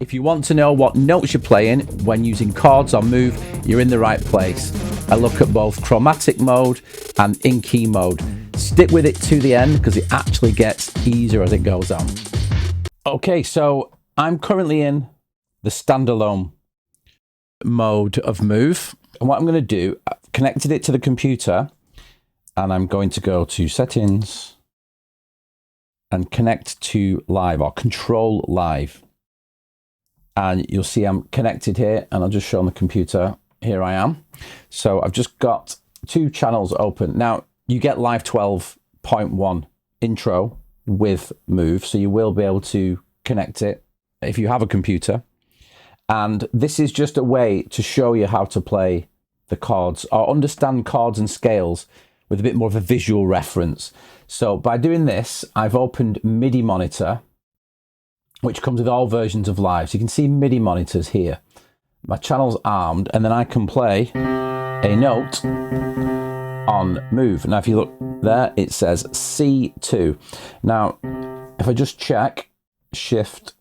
If you want to know what notes you're playing when using chords or move, you're in the right place. I look at both chromatic mode and in-key mode. Stick with it to the end because it actually gets easier as it goes on. Okay, so I'm currently in the standalone mode of move. And what I'm going to do, I've connected it to the computer and I'm going to go to settings and connect to live or control live. And you'll see I'm connected here and I'll just show on the computer. Here I am. So I've just got two channels open. Now you get Live 12.1 intro with Move. So you will be able to connect it if you have a computer. And this is just a way to show you how to play the chords or understand chords and scales with a bit more of a visual reference. So by doing this, I've opened MIDI monitor, which comes with all versions of Live. So you can see MIDI monitors here. My channel's armed, and then I can play a note on Move. Now, if you look there, it says C2. Now, if I just check, Shift,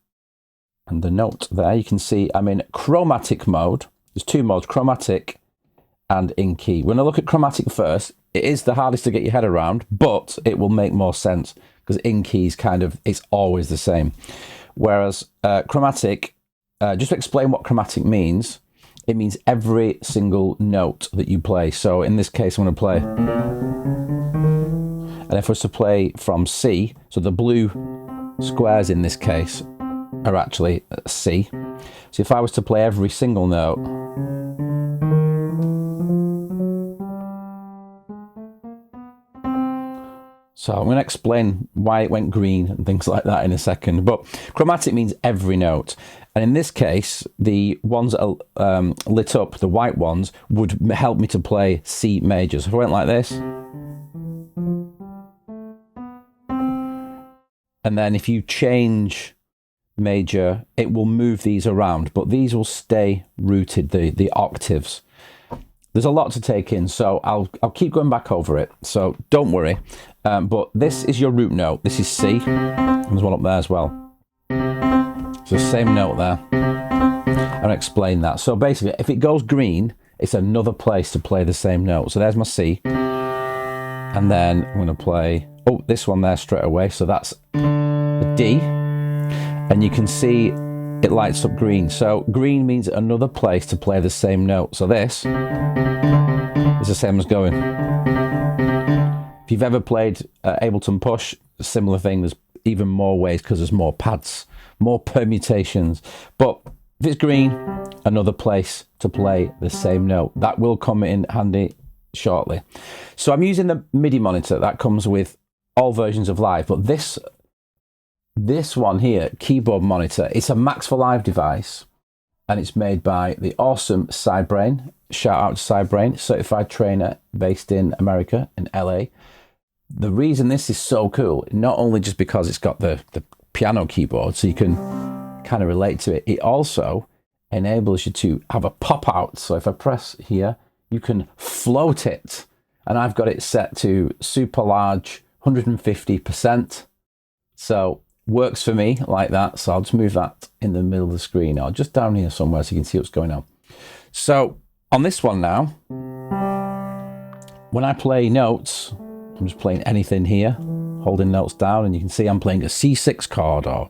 and the note there, you can see I'm in chromatic mode. There's two modes, chromatic and in-key. When I look at chromatic first, it is the hardest to get your head around, but it will make more sense because in-key is it's always the same. Whereas chromatic, just to explain what chromatic means, it means every single note that you play. So in this case, I'm going to play. And if I was to play from C, so the blue squares in this case are actually C. So if I was to play every single note, so I'm going to explain why it went green and things like that in a second. But chromatic means every note. And in this case, the ones that are lit up, the white ones, would help me to play C major. So if I went like this. And then if you change major, it will move these around. But these will stay rooted, the octaves. There's a lot to take in, so I'll keep going back over it. So don't worry. But this is your root note. This is C. And there's one up there as well. So same note there. I'll explain that. So basically, if it goes green, it's another place to play the same note. So there's my C. And then I'm going to play, this one there straight away. So that's a D. And you can see it lights up green. So green means another place to play the same note. So this is the same as going. If you've ever played Ableton Push, a similar thing, there's even more ways because there's more pads, more permutations. But if it's green, another place to play the same note. That will come in handy shortly. So I'm using the MIDI monitor that comes with all versions of Live, but this one here, keyboard monitor, it's a Max for Live device, and it's made by the awesome Sidebrain. Shout out to Sidebrain, certified trainer based in America, in LA. The reason this is so cool, not only just because it's got the piano keyboard, so you can kind of relate to it, it also enables you to have a pop out. So if I press here, you can float it, and I've got it set to super large, 150%. So works for me like that. So I'll just move that in the middle of the screen or just down here somewhere so you can see what's going on. So on this one now, when I play notes, I'm just playing anything here, holding notes down, and you can see I'm playing a C6 chord, or,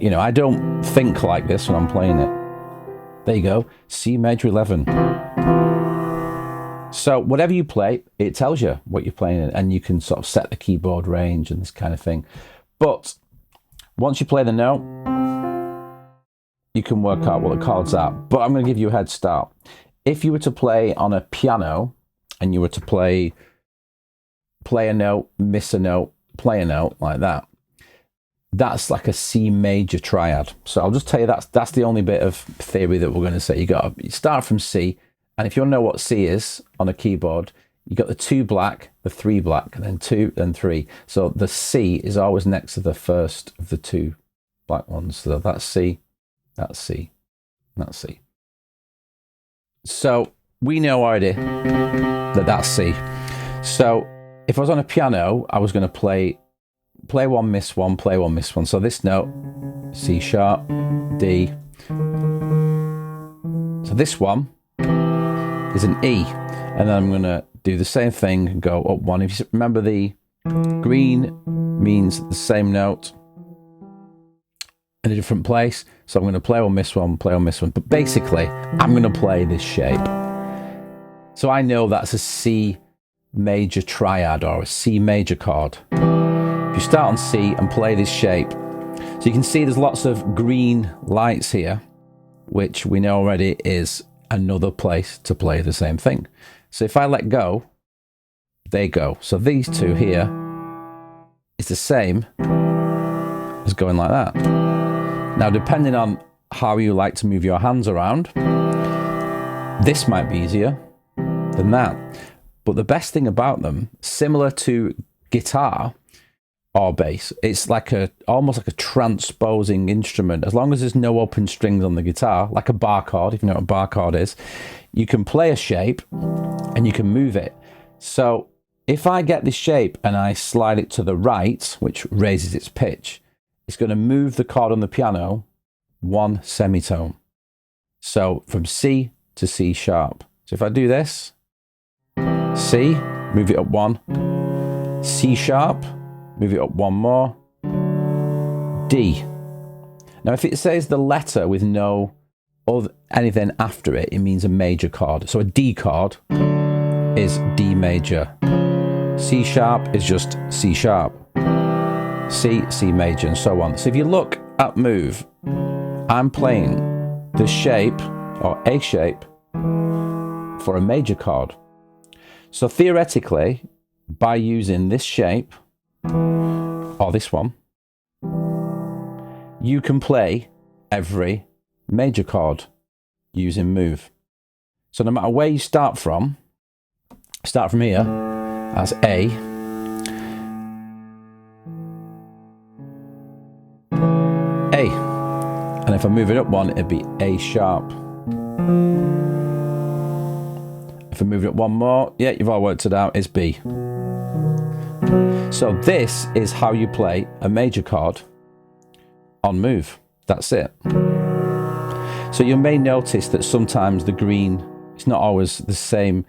you know, I don't think like this when I'm playing it. There you go, C major 11. So whatever you play, it tells you what you're playing, and you can sort of set the keyboard range and this kind of thing. But once you play the note, you can work out what the chords are. But I'm going to give you a head start. If you were to play on a piano and you were to play a note, miss a note, play a note like that, that's like a C major triad. So I'll just tell you that's the only bit of theory that we're going to say. You start from C, and if you want to know what C is on a keyboard, you got the 2 black, the 3 black, and then 2 and 3. So the C is always next to the first of the 2 black ones. So that's C, that's C, that's C. So we know already that that's C. So if I was on a piano, I was going to play play one, miss one, play one, miss one. So this note, C sharp, D. So this one is an E. And then I'm going to do the same thing and go up one. If you remember, the green means the same note in a different place. So I'm going to play one, miss one, play one, miss one. But basically, I'm going to play this shape. So I know that's a C major triad or a C major chord. If you start on C and play this shape, so you can see there's lots of green lights here, which we know already is another place to play the same thing. So if I let go, they go. So these two here is the same as going like that. Now, depending on how you like to move your hands around, this might be easier than that. But the best thing about them, similar to guitar or bass, it's like almost like a transposing instrument. As long as there's no open strings on the guitar, like a bar chord, if you know what a bar chord is, you can play a shape and you can move it. So if I get this shape and I slide it to the right, which raises its pitch, it's going to move the chord on the piano one semitone. So from C to C sharp. So if I do this, C, move it up one, C sharp, move it up one more, D. Now if it says the letter with no anything after it, it means a major chord. So a D chord is D major. C sharp is just C sharp. C, C major, and so on. So if you look at Move, I'm playing the shape or a shape for a major chord. So theoretically, by using this shape or this one, you can play every major chord using Move. So no matter where you start from here as A, and if I move it up one, it'd be A sharp. If I move it up one more, yeah, you've all worked it out, it's B. So this is how you play a major chord on Move. That's it. So you may notice that sometimes the green, it's not always the same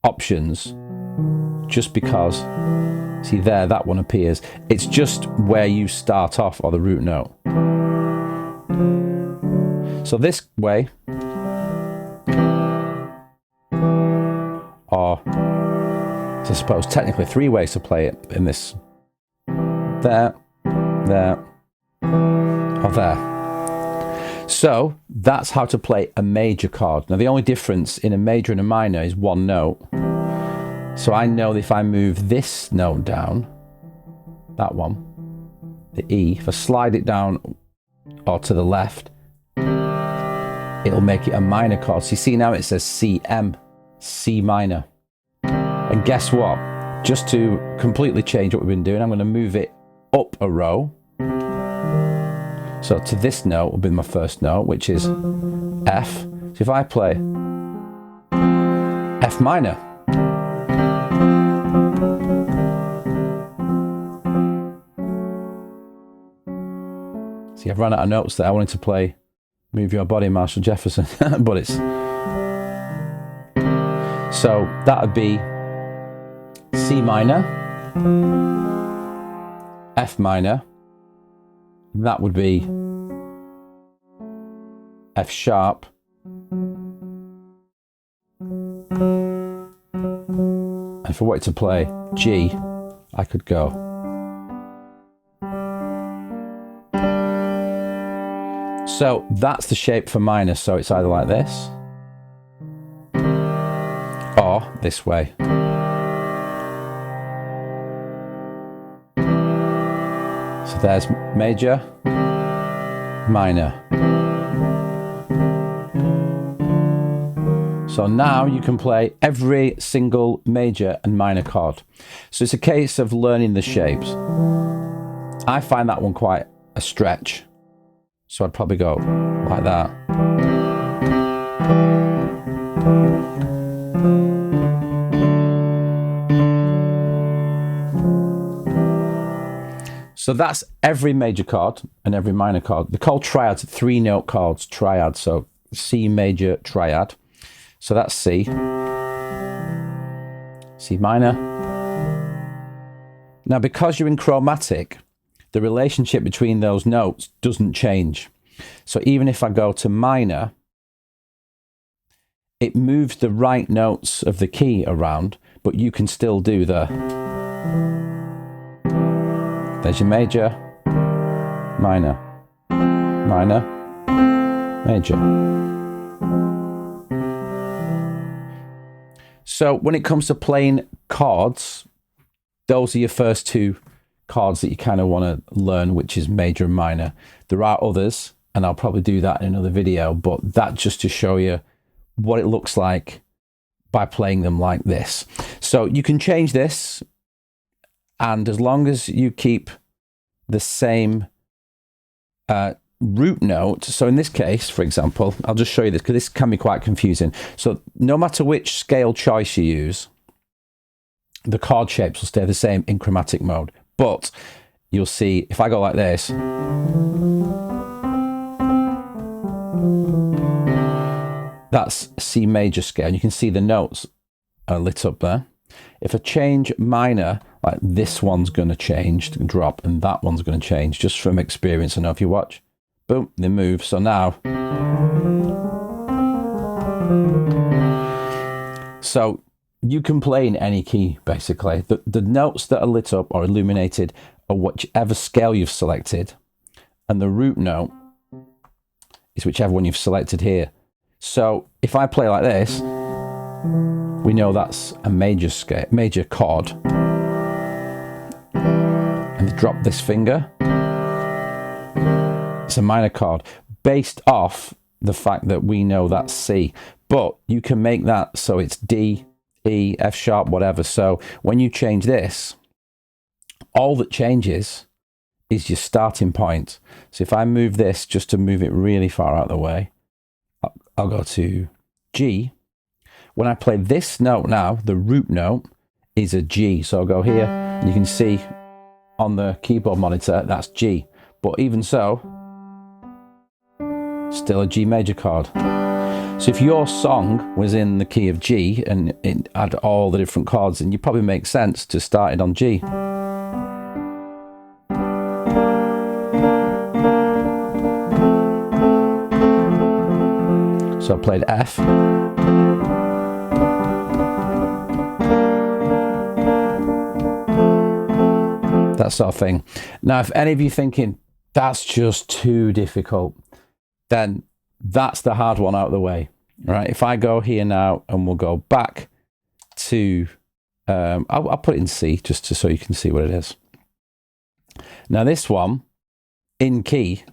options, just because, see there, that one appears. It's just where you start off, or the root note. So this way, or I suppose technically three ways to play it in this. There, there, or there. So that's how to play a major chord. Now the only difference in a major and a minor is one note. So I know that if I move this note down, that one, the E, if I slide it down or to the left, it'll make it a minor chord. So you see now it says CM, C minor. And guess what? Just to completely change what we've been doing, I'm going to move it up a row. So to this note will be my first note, which is F. So if I play F minor, see, I've run out of notes there. I wanted to play Move Your Body, Marshall Jefferson, but it's... So that would be C minor, F minor, that would be F sharp, and if I wanted to play G, I could go. So that's the shape for minor, so it's either like this, or this way. So there's major, minor. So now you can play every single major and minor chord. So it's a case of learning the shapes. I find that one quite a stretch. So I'd probably go like that. So that's every major chord and every minor chord. They're called triads, 3-note chords, triads. So C major triad. So that's C. C minor. Now, because you're in chromatic, the relationship between those notes doesn't change. So even if I go to minor, it moves the right notes of the key around, but you can still do the... There's your major, minor, minor, major. So when it comes to playing chords, those are your first two chords that you kind of want to learn, which is major and minor. There are others, and I'll probably do that in another video, but that just to show you what it looks like by playing them like this. So you can change this, and as long as you keep the same root note, so in this case, for example, I'll just show you this because this can be quite confusing. So no matter which scale choice you use, the chord shapes will stay the same in chromatic mode. But you'll see if I go like this, that's C major scale. And you can see the notes are lit up there. If I change minor, like this one's going to change, drop, and that one's going to change, just from experience. I know if you watch, boom, they move. So now, so you can play in any key, basically. The notes that are lit up or illuminated are whichever scale you've selected, and the root note is whichever one you've selected here. So if I play like this, we know that's a major scale, major chord. And drop this finger, it's a minor chord, based off the fact that we know that's C. But you can make that so it's D, E, F sharp, whatever. So when you change this, all that changes is your starting point. So if I move this just to move it really far out of the way, I'll go to G. When I play this note now, the root note is a G. So I'll go here, and you can see on the keyboard monitor, that's G. But even so, still a G major chord. So if your song was in the key of G and it had all the different chords, then it probably makes sense to start it on G. So I played F. That sort of thing. Now, if any of you thinking that's just too difficult, then that's the hard one out of the way. Right? If I go here now and we'll go back to, I'll put it in C just so you can see what it is. Now this one, in key,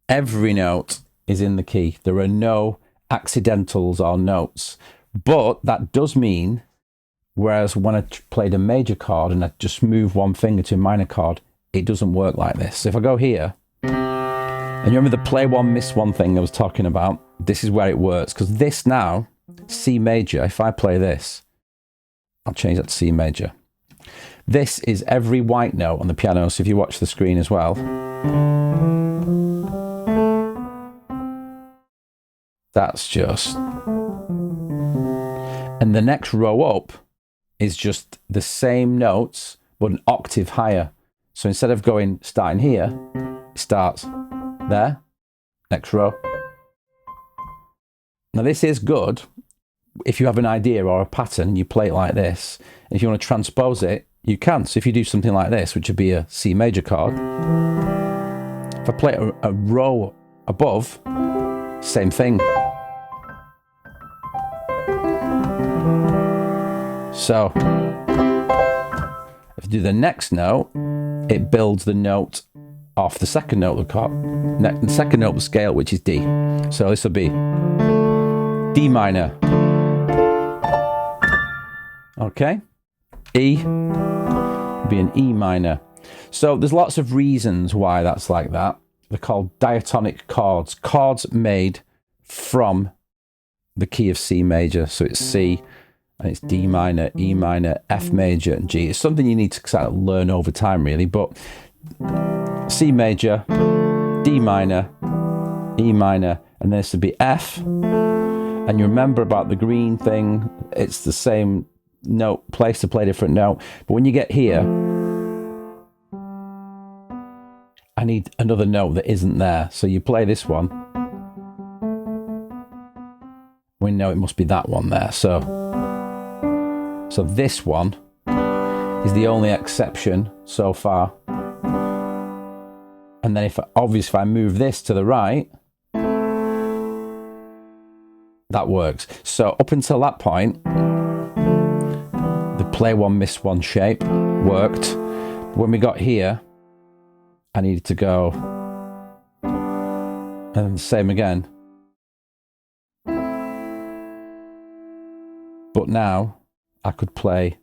every note is in the key. There are no accidentals or notes, but that does mean, whereas when I played a major chord and I just move one finger to a minor chord, it doesn't work like this. So if I go here, and you remember the play one, miss one thing I was talking about? This is where it works, because this now, C major, if I play this, I'll change that to C major. This is every white note on the piano, so if you watch the screen as well, that's just... And the next row up is just the same notes, but an octave higher. So instead of starting here, it starts there, next row. Now this is good if you have an idea or a pattern, you play it like this. And if you want to transpose it, you can. So if you do something like this, which would be a C major chord, if I play a row above, same thing. So if you do the next note, it builds the note off the second note of the chord, the second note of the scale, which is D. So this will be D minor. Okay, E will be an E minor. So there's lots of reasons why that's like that. They're called diatonic chords, chords made from the key of C major. So it's C, and it's D minor, E minor, F major, and G. It's something you need to kind of learn over time, really. But C major, D minor, E minor, and this would be F. And you remember about the green thing, it's the same note place to play a different note. But when you get here, I need another note that isn't there. So you play this one. We know it must be that one there. So this one is the only exception so far. And then if I move this to the right, that works. So up until that point, the play one, miss one shape worked. When we got here, I needed to go, and same again. But now I could play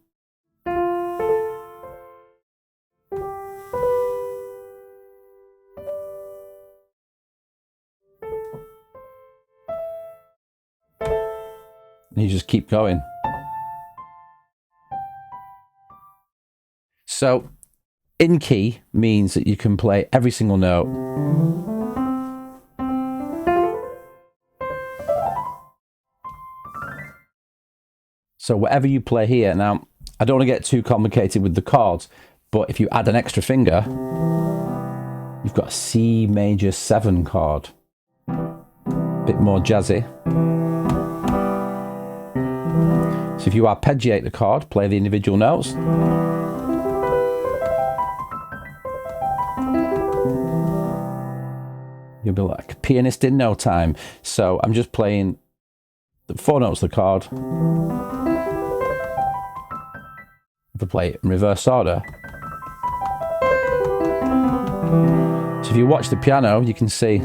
and you just keep going. So in key means that you can play every single note. So whatever you play here, now I don't want to get too complicated with the chords, but if you add an extra finger, you've got a C major 7 chord. Bit more jazzy. So if you arpeggiate the chord, play the individual notes. You'll be like a pianist in no time. So I'm just playing the 4 notes of the chord. If I play it in reverse order. So if you watch the piano, you can see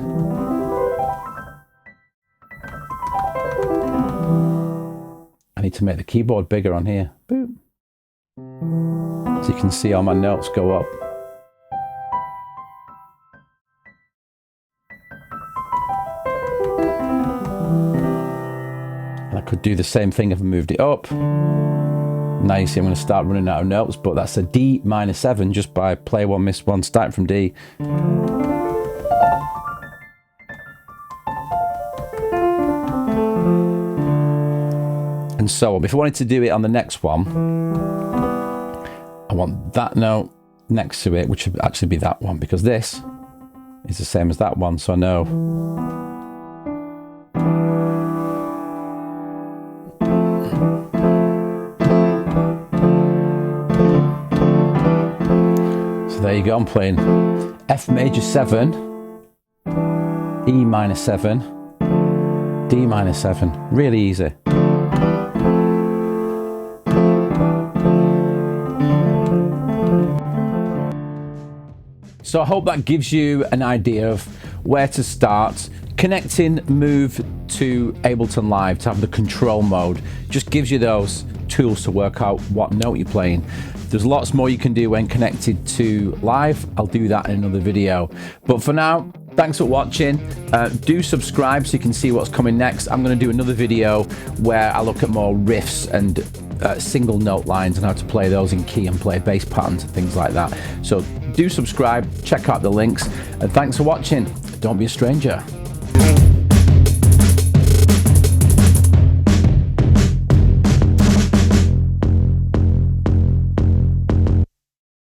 I need to make the keyboard bigger on here. Boom. So you can see all my notes go up. And I could do the same thing if I moved it up. Now you see I'm going to start running out of notes, but that's a D minor 7 just by play one, miss one, starting from D. And so on. If I wanted to do it on the next one, I want that note next to it, which would actually be that one, because this is the same as that one, so I know. So there you go, I'm playing F major 7, E minor 7, D minor 7, really easy. So I hope that gives you an idea of where to start. Connecting Move to Ableton Live to have the control mode just gives you those tools to work out what note you're playing. There's lots more you can do when connected to Live. I'll do that in another video. But for now, thanks for watching. Do subscribe so you can see what's coming next. I'm going to do another video where I look at more riffs and single note lines and how to play those in key and play bass patterns and things like that. So do subscribe, check out the links, and thanks for watching. Don't be a stranger.